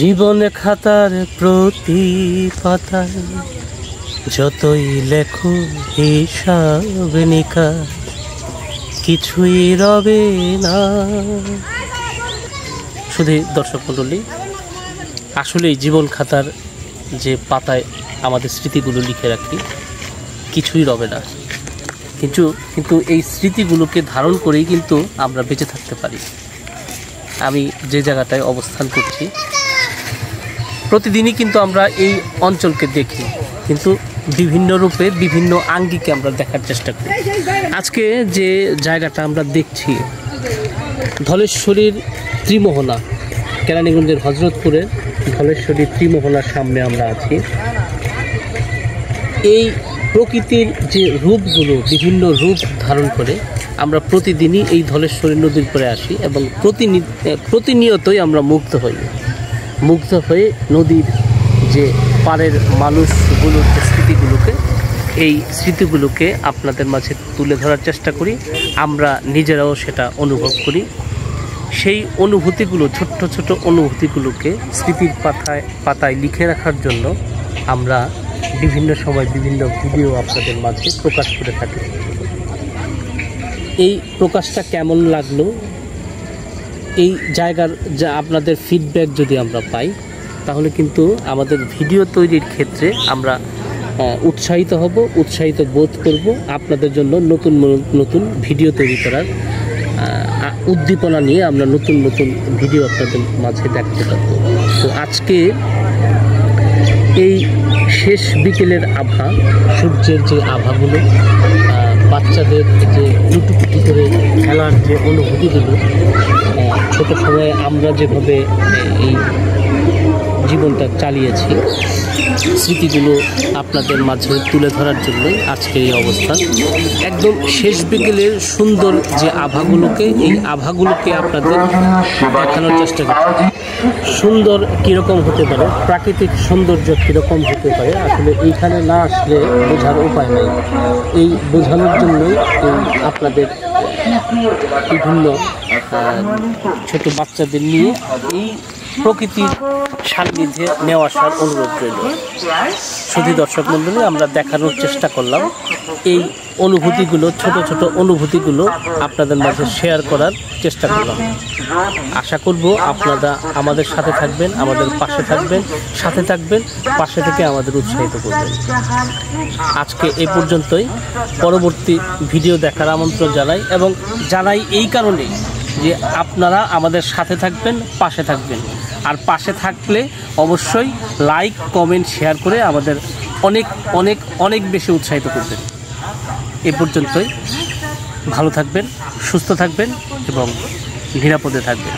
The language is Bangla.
জীবন খাতার প্রতি পাতায় যতই লেখো হিসাব নিকাশ কিছুই রবে না। শুধু দর্শক মণ্ডলী, আসলেই জীবন খাতার যে পাতায় আমাদের স্মৃতিগুলো লিখে রাখি কিছুই রবে না, কিন্তু এই স্মৃতিগুলোকে ধারণ করেই কিন্তু আমরা বেঁচে থাকতে পারি। আমি যে জায়গাটায় অবস্থান করছি প্রতিদিনই কিন্তু আমরা এই অঞ্চলকে দেখি, কিন্তু বিভিন্ন রূপে বিভিন্ন আঙ্গিকে আমরা দেখার চেষ্টা করি। আজকে যে জায়গাটা আমরা দেখছি ধলেশ্বরীর ত্রিমোহনা, কেরানীগঞ্জের হজরতপুরের ধলেশ্বরীর ত্রিমোহনার সামনে আমরা আছি। এই প্রকৃতির যে রূপগুলো বিভিন্ন রূপ ধারণ করে আমরা প্রতিদিনই এই ধলেশ্বরী নদীর পরে আসি এবং প্রতিনিয়তই আমরা মুগ্ধ হয়ে নদীর যে পাড়ের মানুষগুলোর যে স্মৃতিগুলোকে আপনাদের মাঝে তুলে ধরার চেষ্টা করি। আমরা নিজেরাও সেটা অনুভব করি। সেই অনুভূতিগুলো, ছোট্ট ছোট অনুভূতিগুলোকে স্মৃতির পাতায় লিখে রাখার জন্য আমরা বিভিন্ন সময় বিভিন্ন ভিডিও আপনাদের মাঝে প্রকাশ করে থাকি। এই প্রকাশটা কেমন লাগলো, এই জায়গার যা আপনাদের ফিডব্যাক যদি আমরা পাই তাহলে কিন্তু আমাদের ভিডিও তৈরির ক্ষেত্রে আমরা উৎসাহিত বোধ করব। আপনাদের জন্য নতুন নতুন ভিডিও তৈরি করার উদ্দীপনা নিয়ে আমরা নতুন ভিডিও আপনাদের মাঝে দেখাতে পারবো। তো আজকে এই শেষ বিকেলের আভা, সূর্যের যে আভাগুলো, বাচ্চাদের যে লুটুপুটি করে খেলার যে অনুভূতিগুলো, ছোট সময়ে আমরা যেভাবে এই জীবনটা চালিয়েছি, স্মৃতিগুলো আপনাদের মাঝে তুলে ধরার জন্যই আজকে এই অবস্থান। একদম শেষ বিকেলের সুন্দর যে আভাগুলোকে আপনাদের দেখানোর চেষ্টা করছি। সুন্দর কীরকম হতে পারে, প্রাকৃতিক সৌন্দর্য কীরকম হতে পারে, আসলে এইখানে না আসলে বোঝার উপায় নেই। এই বোঝানোর জন্যই আপনাদের বিভিন্ন ছোট বাচ্চাদের নিয়ে এই প্রকৃতির সান্নিধ্যে নেওয়া আসার অনুরোধ রইল। শুধু দর্শক মণ্ডলী, আমরা দেখানোর চেষ্টা করলাম এই অনুভূতিগুলো, ছোট অনুভূতিগুলো আপনাদের মাঝে শেয়ার করার চেষ্টা করলাম। আশা করব আপনারা আমাদের সাথে থাকবেন, আমাদের পাশে থাকবেন, পাশে থেকে আমাদের উৎসাহিত করবেন। আজকে এই পর্যন্তই। পরবর্তী ভিডিও দেখার আমন্ত্রণ জানাই, এবং জানাই এই কারণে যে আপনারা আমাদের সাথে থাকবেন, পাশে থাকবেন। আর পাশে থাকলে অবশ্যই লাইক, কমেন্ট, শেয়ার করে আমাদের অনেক বেশি উৎসাহিত করবেন। এ পর্যন্তই। ভালো থাকবেন, সুস্থ থাকবেন এবং নিরাপদে থাকবেন।